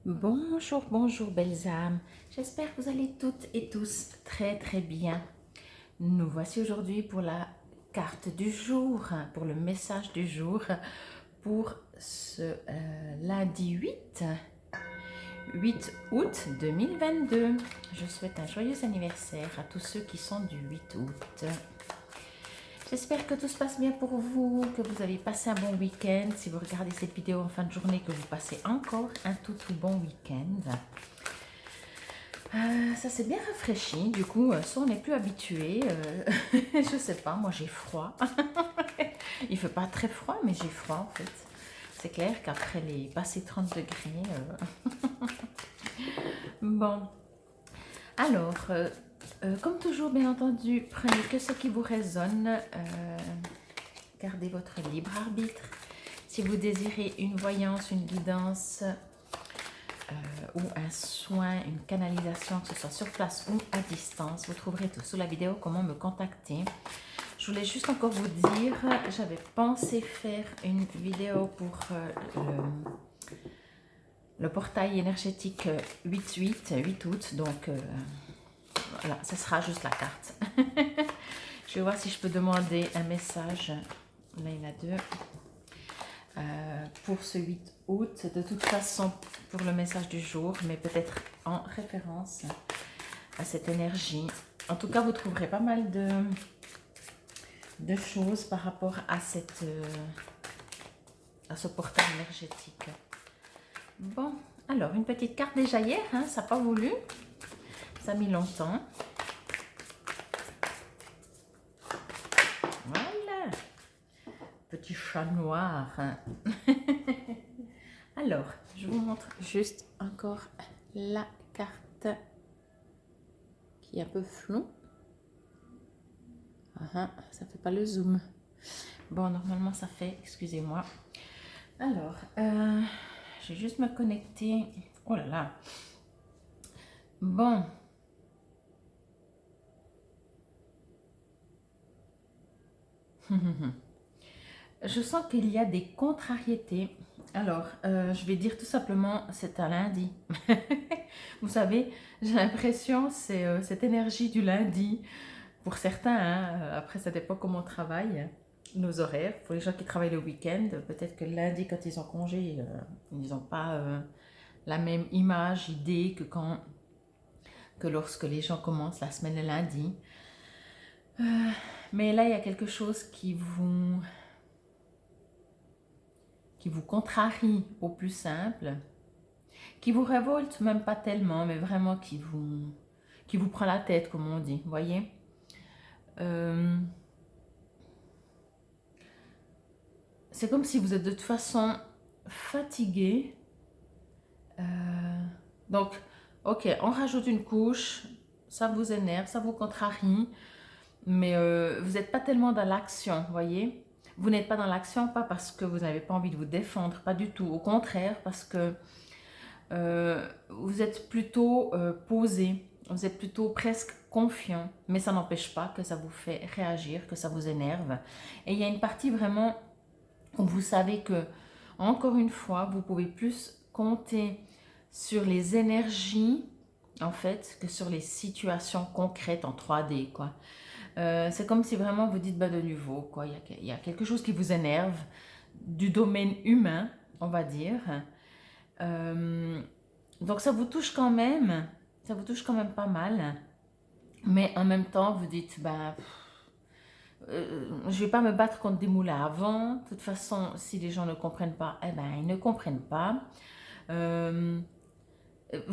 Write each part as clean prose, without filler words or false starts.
Bonjour, bonjour belles âmes. J'espère que vous allez toutes et tous très bien. Nous voici aujourd'hui pour la carte du jour, pour le message du jour, pour ce lundi 8 août 2022. Je souhaite un joyeux anniversaire à tous ceux qui sont du 8 août. J'espère que tout se passe bien pour vous, que vous avez passé un bon week-end. Si vous regardez cette vidéo en fin de journée, que vous passez encore un tout bon week-end. Ça s'est bien rafraîchi, du coup, ça on n'est plus habitué. Je sais pas, moi j'ai froid. Il fait pas très froid, mais j'ai froid en fait. C'est clair qu'après les passés 30 degrés. Bon, alors, comme toujours, bien entendu, prenez que ce qui vous résonne. Gardez votre libre arbitre. Si vous désirez une voyance, une guidance ou un soin, une canalisation, que ce soit sur place ou à distance, vous trouverez tout sous la vidéo comment me contacter. Je voulais juste encore vous dire, j'avais pensé faire une vidéo pour le portail énergétique 8 août, donc voilà, ce sera juste la carte. Je vais voir si je peux demander un message. Là, il y en a deux. Pour ce 8 août, de toute façon, pour le message du jour, mais peut-être en référence à cette énergie. En tout cas, vous trouverez pas mal de choses par rapport à ce portail énergétique. Bon, alors, une petite carte déjà hier, hein, ça n'a pas voulu. Ça a mis longtemps. Voilà. Petit chat noir. Alors, je vous montre juste encore la carte qui est un peu floue. Ça fait pas le zoom. Bon, normalement ça fait, excusez-moi. Alors, je vais juste me connecter. Oh là là. Bon. Je sens qu'il y a des contrariétés. Alors, je vais dire tout simplement, c'est un lundi. Vous savez, j'ai l'impression c'est cette énergie du lundi. Pour certains, hein, après ça dépend comment on travaille, nos horaires. Pour les gens qui travaillent le week-end, peut-être que le lundi quand ils ont congé, ils n'ont pas la même idée que lorsque les gens commencent la semaine le lundi. Mais là, il y a quelque chose qui vous contrarie au plus simple, qui vous révolte même pas tellement, mais vraiment qui vous prend la tête, comme on dit, voyez. C'est comme si vous êtes de toute façon fatigué. Donc, ok, on rajoute une couche, ça vous énerve, ça vous contrarie, mais vous n'êtes pas tellement dans l'action, voyez. Vous n'êtes pas dans l'action, pas parce que vous n'avez pas envie de vous défendre, pas du tout. Au contraire, parce que vous êtes plutôt posé, vous êtes plutôt presque confiant, mais ça n'empêche pas que ça vous fait réagir, que ça vous énerve. Et il y a une partie vraiment où vous savez que, encore une fois, vous pouvez plus compter sur les énergies, en fait, que sur les situations concrètes en 3D, quoi. C'est comme si vraiment vous dites, bah, de nouveau, quoi. Il y a quelque chose qui vous énerve du domaine humain, on va dire. Donc ça vous touche quand même, pas mal, mais en même temps vous dites, ben, je vais pas me battre contre des moulins à vent. De toute façon, si les gens ne comprennent pas, eh ben ils ne comprennent pas. Mais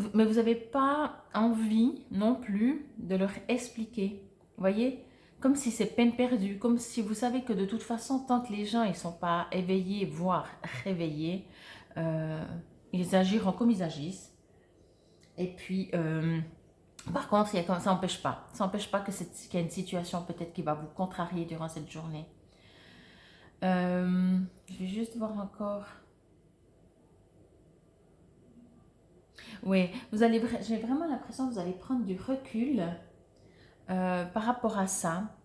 vous n'avez pas envie non plus de leur expliquer, vous voyez, comme si c'est peine perdue, comme si vous savez que de toute façon, tant que les gens ils sont pas éveillés, voire réveillés, ils agiront comme ils agissent. Et puis, par contre, ça n'empêche pas. Ça n'empêche pas qu'il y a une situation peut-être qui va vous contrarier durant cette journée. Je vais juste voir encore. Oui, j'ai vraiment l'impression que vous allez prendre du recul par rapport à ça.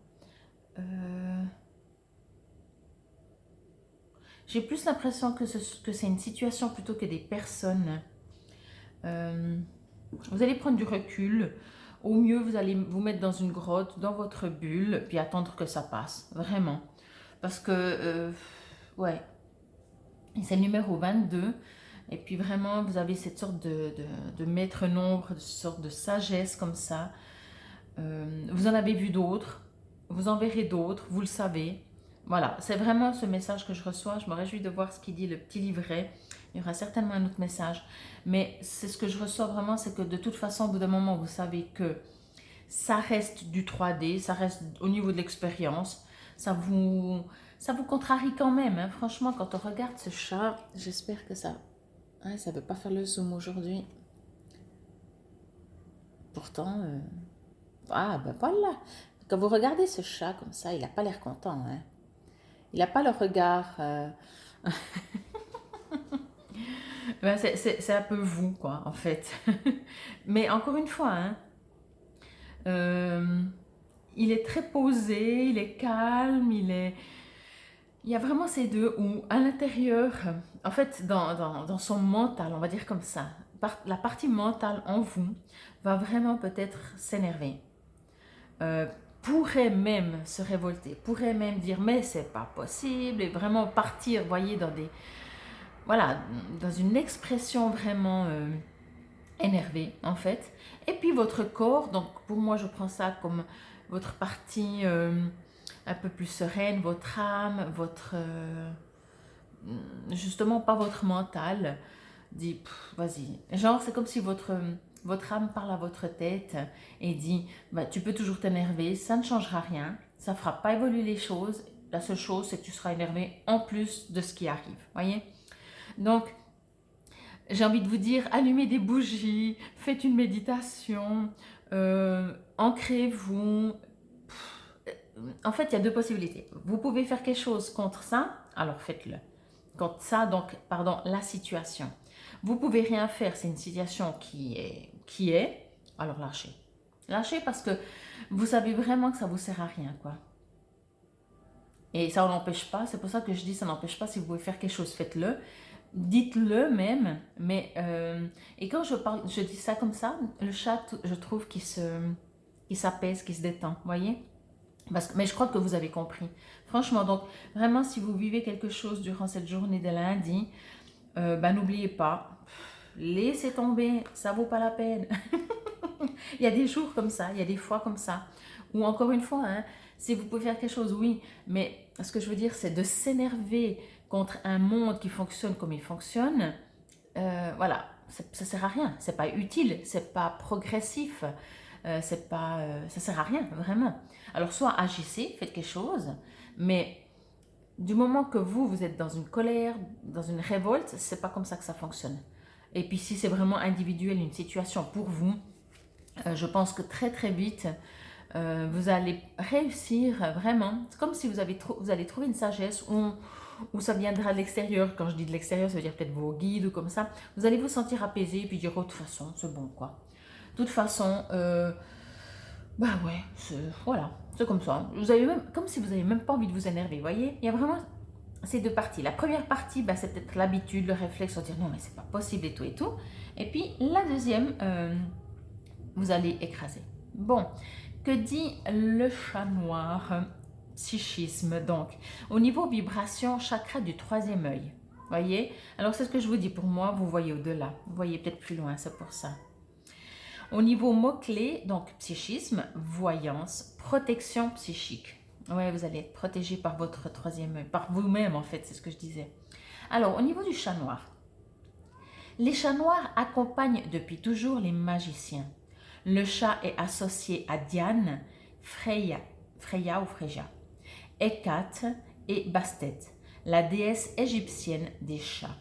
J'ai plus l'impression que c'est une situation plutôt que des personnes. Vous allez prendre du recul. Au mieux, vous allez vous mettre dans une grotte, dans votre bulle, puis attendre que ça passe, vraiment. Parce que, ouais, c'est le numéro 22. Et puis vraiment, vous avez cette sorte de maître nombre, de sorte de sagesse comme ça. Vous en avez vu d'autres, vous en verrez d'autres, vous le savez. Voilà, c'est vraiment ce message que je reçois. Je me réjouis de voir ce qu'il dit, le petit livret. Il y aura certainement un autre message. Mais c'est ce que je reçois vraiment, c'est que de toute façon, au bout d'un moment, vous savez que ça reste du 3D, ça reste au niveau de l'expérience. Ça vous contrarie quand même. Hein. Franchement, quand on regarde ce chat, j'espère que ça... Ouais, ça ne veut pas faire le zoom aujourd'hui. Pourtant... Ah, ben voilà. Quand vous regardez ce chat comme ça, il n'a pas l'air content. Hein. Il n'a pas le regard... Ben, c'est un peu vous, quoi, en fait. Mais encore une fois, hein, il est très posé, il est calme, il y a vraiment ces deux où, à l'intérieur, en fait, dans son mental, on va dire comme ça, la partie mentale en vous va vraiment peut-être s'énerver. Pourrait même se révolter, pourrait même dire mais c'est pas possible et vraiment partir, voyez, dans des... Voilà, dans une expression vraiment énervée en fait. Et puis votre corps, donc pour moi je prends ça comme votre partie un peu plus sereine, votre âme, votre... justement pas votre mental, dit vas-y. Genre c'est comme si votre âme parle à votre tête et dit bah, tu peux toujours t'énerver, ça ne changera rien, ça ne fera pas évoluer les choses. La seule chose c'est que tu seras énervé en plus de ce qui arrive, voyez. Donc j'ai envie de vous dire, allumez des bougies, faites une méditation, ancrez-vous. En fait, il y a deux possibilités. Vous pouvez faire quelque chose contre ça, alors faites-le. Contre ça, donc, pardon, la situation. Vous pouvez rien faire, c'est une situation qui est, alors lâchez. Lâchez parce que vous savez vraiment que ça ne vous sert à rien, quoi. Et ça n'empêche pas, c'est pour ça que je dis ça n'empêche pas, si vous pouvez faire quelque chose, faites-le. Dites-le même, mais et quand je dis ça comme ça, le chat, je trouve qu'il s'apaise, qu'il se détend, voyez? Mais je crois que vous avez compris. Franchement, donc vraiment, si vous vivez quelque chose durant cette journée de lundi, ben, n'oubliez pas, laissez tomber, ça vaut pas la peine. Il y a des jours comme ça, il y a des fois comme ça. Ou encore une fois, hein, si vous pouvez faire quelque chose, oui, mais ce que je veux dire, c'est de s'énerver contre un monde qui fonctionne comme il fonctionne. Voilà, ça sert à rien, c'est pas utile, c'est pas progressif, ça sert à rien, vraiment. Alors, soit agissez, faites quelque chose, mais du moment que vous êtes dans une colère, dans une révolte, c'est pas comme ça que ça fonctionne. Et puis, si c'est vraiment individuel, une situation pour vous, je pense que très très vite, vous allez réussir vraiment. C'est comme si vous allez trouver une sagesse où ça viendra de l'extérieur. Quand je dis de l'extérieur, ça veut dire peut-être vos guides ou comme ça. Vous allez vous sentir apaisé et puis dire, oh, de toute façon, c'est bon, quoi. De toute façon, bah ouais, voilà, c'est comme ça. Comme si vous n'avez même pas envie de vous énerver, vous voyez. Il y a vraiment ces deux parties. La première partie, bah, c'est peut-être l'habitude, le réflexe, de dire non, mais c'est pas possible et tout et tout. Et puis la deuxième, vous allez écraser. Bon, que dit le chat noir? Psychisme, donc. Au niveau vibration, chakra du troisième œil. Voyez? Alors, c'est ce que je vous dis. Pour moi, vous voyez au-delà. Vous voyez peut-être plus loin, c'est pour ça. Au niveau mots-clés, donc psychisme, voyance, protection psychique. Ouais, vous allez être protégé par votre troisième œil, par vous-même en fait, c'est ce que je disais. Alors, au niveau du chat noir, les chats noirs accompagnent depuis toujours les magiciens. Le chat est associé à Diane, Freya ou Freya, Hécate et Bastet, la déesse égyptienne des chats.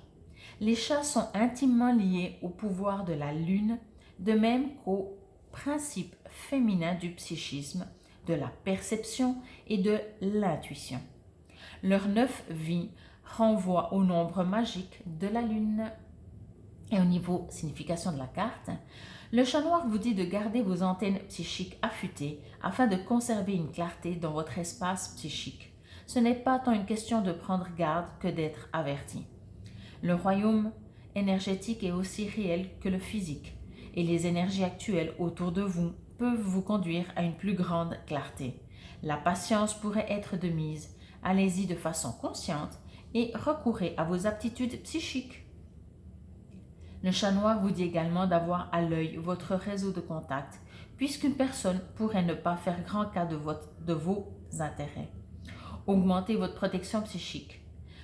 Les chats sont intimement liés au pouvoir de la lune, de même qu'au principe féminin du psychisme, de la perception et de l'intuition. Leur 9 vies renvoient au nombre magique de la lune. Et au niveau signification de la carte, le chat noir vous dit de garder vos antennes psychiques affûtées afin de conserver une clarté dans votre espace psychique. Ce n'est pas tant une question de prendre garde que d'être averti. Le royaume énergétique est aussi réel que le physique et les énergies actuelles autour de vous peuvent vous conduire à une plus grande clarté. La patience pourrait être de mise. Allez-y de façon consciente et recourez à vos aptitudes psychiques. Le chat noir vous dit également d'avoir à l'œil votre réseau de contacts, puisqu'une personne pourrait ne pas faire grand cas de vos intérêts. Augmentez votre protection psychique.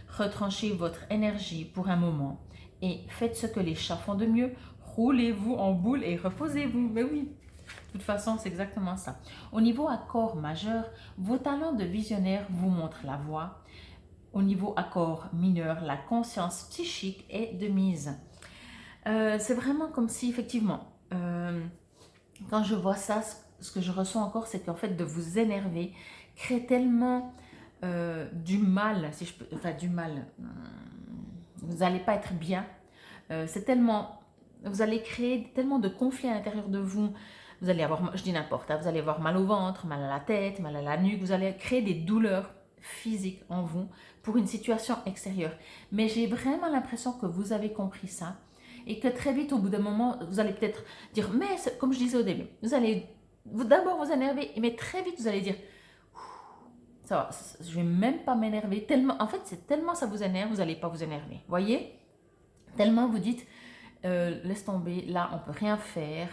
Retranchez votre énergie pour un moment et faites ce que les chats font de mieux. Roulez-vous en boule et reposez-vous. Mais oui, de toute façon, c'est exactement ça. Au niveau accord majeur, vos talents de visionnaire vous montrent la voie. Au niveau accord mineur, la conscience psychique est de mise. C'est vraiment comme si, effectivement, quand je vois ça, ce que je ressens encore, c'est qu'en fait, de vous énerver crée tellement du mal, si je peux, enfin du mal, vous n'allez pas être bien. C'est tellement, vous allez créer tellement de conflits à l'intérieur de vous. Vous allez avoir, je dis n'importe, hein, vous allez avoir mal au ventre, mal à la tête, mal à la nuque. Vous allez créer des douleurs physiques en vous pour une situation extérieure. Mais j'ai vraiment l'impression que vous avez compris ça et que très vite, au bout d'un moment, vous allez peut-être dire, mais comme je disais au début, vous allez d'abord vous énerver, mais très vite, vous allez dire, ça va, je vais même pas m'énerver. Tellement, en fait, c'est tellement ça vous énerve, vous n'allez pas vous énerver. Voyez? Tellement vous dites, laisse tomber, là on peut rien faire.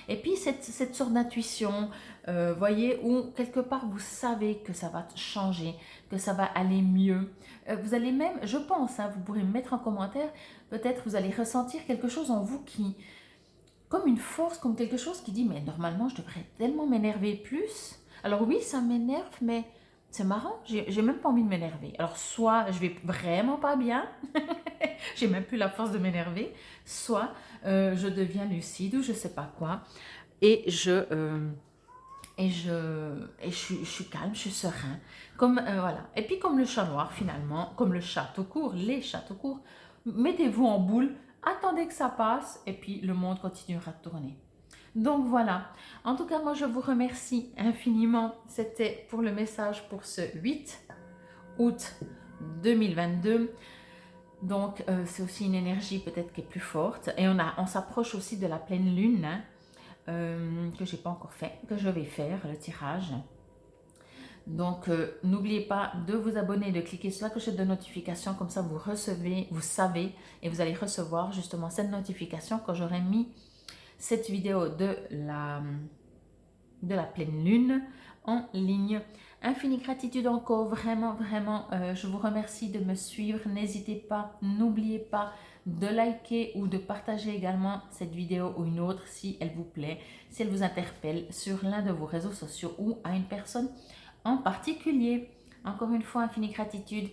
Et puis cette sorte d'intuition, voyez, où quelque part vous savez que ça va changer, que ça va aller mieux. Vous allez même, je pense, hein, vous pourrez me mettre en commentaire, peut-être vous allez ressentir quelque chose en vous qui, comme une force, comme quelque chose qui dit, mais normalement je devrais tellement m'énerver plus. Alors oui, ça m'énerve, mais c'est marrant, j'ai même pas envie de m'énerver. Alors soit je vais vraiment pas bien, j'ai même plus la force de m'énerver, soit je deviens lucide ou je sais pas quoi, et je suis calme, je suis serein, comme voilà. Et puis comme le chat noir finalement, comme le chat tout court, les chats tout court, mettez-vous en boule, attendez que ça passe, et puis le monde continuera de tourner. Donc voilà, en tout cas moi je vous remercie infiniment, c'était pour le message pour ce 8 août 2022. Donc c'est aussi une énergie peut-être qui est plus forte et on s'approche aussi de la pleine lune, hein, que j'ai pas encore fait, que je vais faire le tirage. Donc n'oubliez pas de vous abonner, de cliquer sur la clochette de notification, comme ça vous recevez, vous savez et vous allez recevoir justement cette notification quand j'aurai mis cette vidéo de la pleine lune en ligne. Infinie gratitude encore, vraiment, vraiment, je vous remercie de me suivre. N'hésitez pas, n'oubliez pas de liker ou de partager également cette vidéo ou une autre si elle vous plaît, si elle vous interpelle sur l'un de vos réseaux sociaux ou à une personne en particulier. Encore une fois, infinie gratitude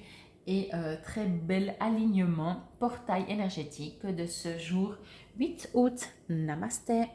et très bel alignement, portail énergétique de ce jour 8 août. Namasté.